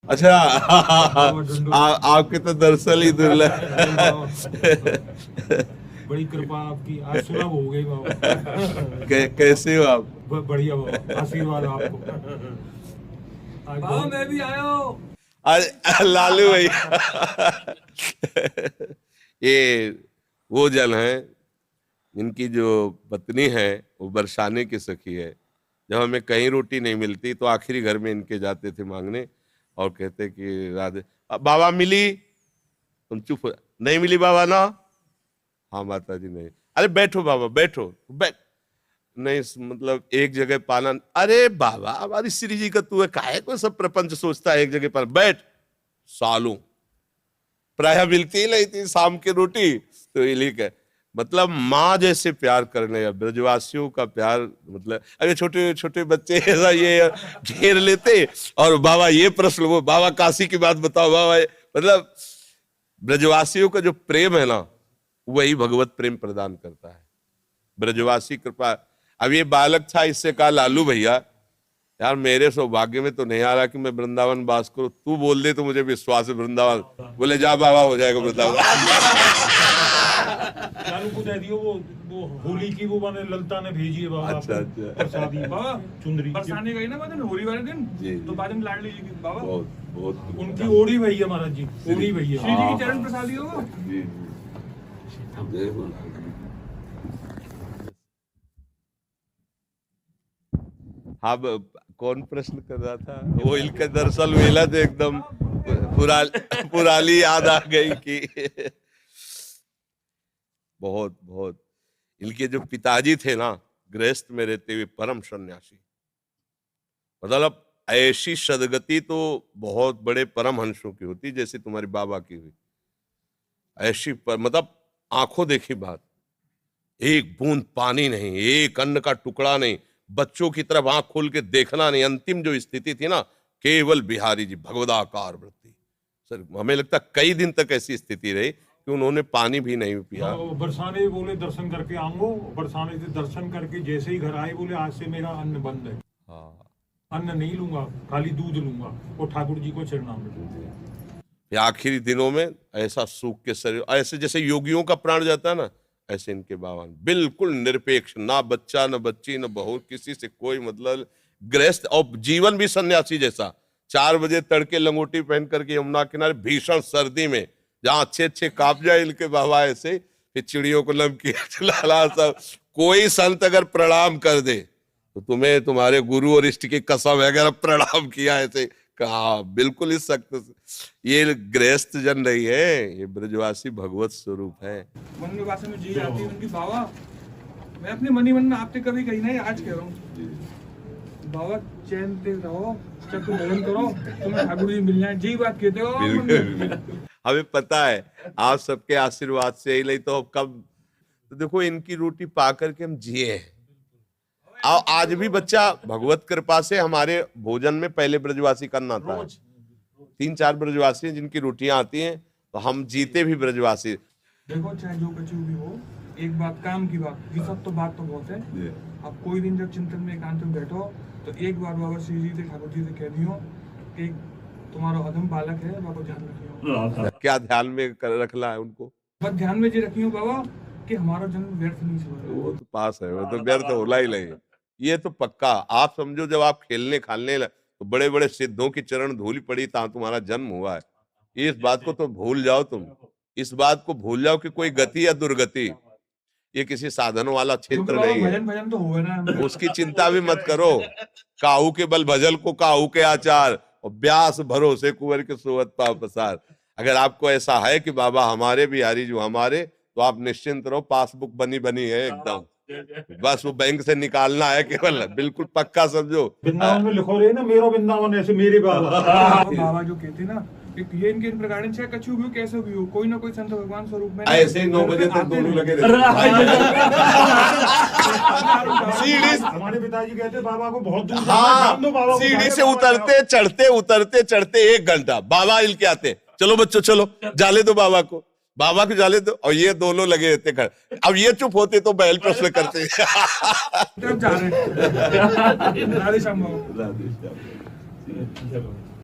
अच्छा आपके तो दरअसल ही दुर्लभ। बड़ी कृपा आपकी, आज सुलभ हो गई बाबा। कैसे हो आप? बढ़िया बाबा, आशीर्वाद आपको। बाबा मैं भी आया हूँ। आज लालू भाई ये वो जन है इनकी जो पत्नी है वो बरसाने की सखी है। जब हमें कहीं रोटी नहीं मिलती तो आखिरी घर में इनके जाते थे मांगने और कहते कि राधे बाबा मिली, तुम चुप हो। नहीं मिली बाबा ना, हाँ माता जी नहीं। अरे बैठो बाबा बैठो, बैठ नहीं मतलब एक जगह पाना। अरे बाबा हमारी श्री जी का तू है, काहे को सब प्रपंच सोचता है, एक जगह पर बैठ। सालों प्राय मिलती ही नहीं थी शाम की रोटी, तो ये लिख है मतलब माँ जैसे प्यार करने या ब्रजवासियों का प्यार। मतलब अरे छोटे छोटे बच्चे ऐसा ये घेर लेते और बाबा ये प्रश्न, वो बाबा काशी की बात बताओ बाबा। मतलब ब्रजवासियों का जो प्रेम है ना वही भगवत प्रेम प्रदान करता है, ब्रजवासी कृपा। अब ये बालक था, इससे कहा लालू भैया यार मेरे सौभाग्य में तो नहीं आ रहा कि मैं वृंदावन वास करूं, तू बोल दे तो मुझे विश्वास है वृंदावन। बोले जा बाबा हो जाएगा वृंदावन। लालू को दे दियो वो होली की वो मैंने ललता ने भेजी है बाबा। अच्छा अच्छा प्रसादी बाबा चुंदरी बरसाने गई ना बाद होली वाले दिन, तो बाद में लाड लीजिएगी बाबा। बहुत बहुत उनकी ओढ़ी भई है महाराज जी, ओढ़ी भई है। श्री जी की चरण प्रसादी हो। जी जय बोल। हाँ कौन प्रश्न कर रहा था वो? इनका दरअसल वेला तो एकदम पुरानी याद आ गई कि बहुत बहुत इनके जो पिताजी थे ना गृहस्थ में रहते हुए परम सन्यासी। मतलब ऐसी सदगति तो बहुत बड़े परम हंसों की होती जैसे तुम्हारी बाबा की हुई। ऐसी मतलब आंखों देखी बात, एक बूंद पानी नहीं, एक अन्न का टुकड़ा नहीं, बच्चों की तरफ आंख खोल के देखना नहीं। अंतिम जो स्थिति थी ना, केवल बिहारी जी भगवदाकार वृत्ति। सर हमें लगता कई दिन तक ऐसी स्थिति रही कि उन्होंने पानी भी नहीं पिया। बरसाने बोले दर्शन करके आऊंगो, बरसाने से दर्शन करके जैसे ही घर आए बोले आज से मेरा अन्न बंद है। हाँ अन्न नहीं लूंगा, खाली दूध लूंगा और ठाकुर जी को चरणामृत। आखिरी दिनों में ऐसा सूख के शरीर, ऐसे जैसे योगियों का प्राण जाता है ना, ऐसे इनके बाबा बिल्कुल निरपेक्ष, ना बच्चा न बच्ची न बहू, किसी से कोई मतलब, गृहस्थ और जीवन भी सन्यासी जैसा। 4 बजे तड़के लंगोटी पहन करके यमुना किनारे भीषण सर्दी में जहां अच्छे अच्छे काप जाए इनके बाबा, ऐसे फिर चिड़ियों को लमकिया चला सब। कोई संत अगर प्रणाम कर दे तो तुम्हें तुम्हारे गुरु और इष्ट की कसम है, अगर प्रणाम किया ऐसे कहा बिल्कुल इस सख्त। ये गृहस्थ जन नहीं है, ये ब्रजवासी भगवत स्वरूप है। मन में भाषा में जी आती है उनकी। बाबा मैं अपने मनी मन में आपसे कभी कही नहीं, आज कह रहा हूँ बाबा चैन से रहो, चक्र भजन करो, तुम्हें ठाकुर जी मिल जाए, जी बात कहते हो। हमें पता है आप सबके आशीर्वाद से ही, नहीं तो कब। तो देखो इनकी रोटी पा करके हम जिए हैं। आज भी बच्चा भगवत कृपा से हमारे भोजन में पहले ब्रजवासी करना था। 3-4 ब्रजवासी हैं जिनकी रोटियां आती हैं, तो हम जीते भी ब्रजवासी। देखो चाहे जो कछु भी हो, एक बात काम की बात, ये सब तो बात तो बहुत है। आप कोई दिन जब चिंतन में एकांत में बैठो तो एक बार बाबा श्री जी से ठाकुर जी से कह दियो कि तुम्हारा अधम बालक है, बाबा ध्यान रखियो। क्या ध्यान में रखना है उनको? बस ध्यान में जी रखियो बाबा कि हमारा जन्म व्यर्थ नहीं चला। वो तो पास है, वो तो व्यर्थ होला ही नहीं। ये तो पक्का आप समझो, जब आप खेलने खालने तो बड़े बड़े सिद्धों की चरण धूल पड़ी ता तुम्हारा जन्म हुआ है। इस बात को तो भूल जाओ, तुम इस बात को भूल जाओ कि कोई गति या दुर्गति, ये किसी साधन वाला क्षेत्र नहीं है। भजन भजन तो हुए ना, उसकी चिंता भी मत करो। काहू के बल भजल को काहू के आचार, और ब्यास भरोसे कुंवर के सोवत पाव पसार। अगर आपको ऐसा है कि बाबा हमारे बिहारी जो हमारे, तो आप निश्चिंत रहो, पासबुक बनी बनी है एकदम, बस वो बैंक से निकालना है केवल, बिल्कुल पक्का समझो। वृंदावन में लिखो रहे ना मेरो वृंदावन, ऐसे मेरे बाबा। बाबा जो कहते ना ये इनके प्रकार चाहे कछु भी हो कैसे भी हो, कोई ना कोई संत भगवान स्वरूप में ऐसे 9 बजे तक दोनों लगे रहते। हमारे पिताजी कहते बाबा को बहुत दूर हाँ, सीढ़ी से उतरते चढ़ते 1 घंटा बाबा हिल के आते, चलो बच्चों चलो जाले दो बाबा को जाले दो, और ये दोनों लगे रहते खड़े। अब ये चुप होते तो बैल प्रश्न करते। राधे श्याम बाबा।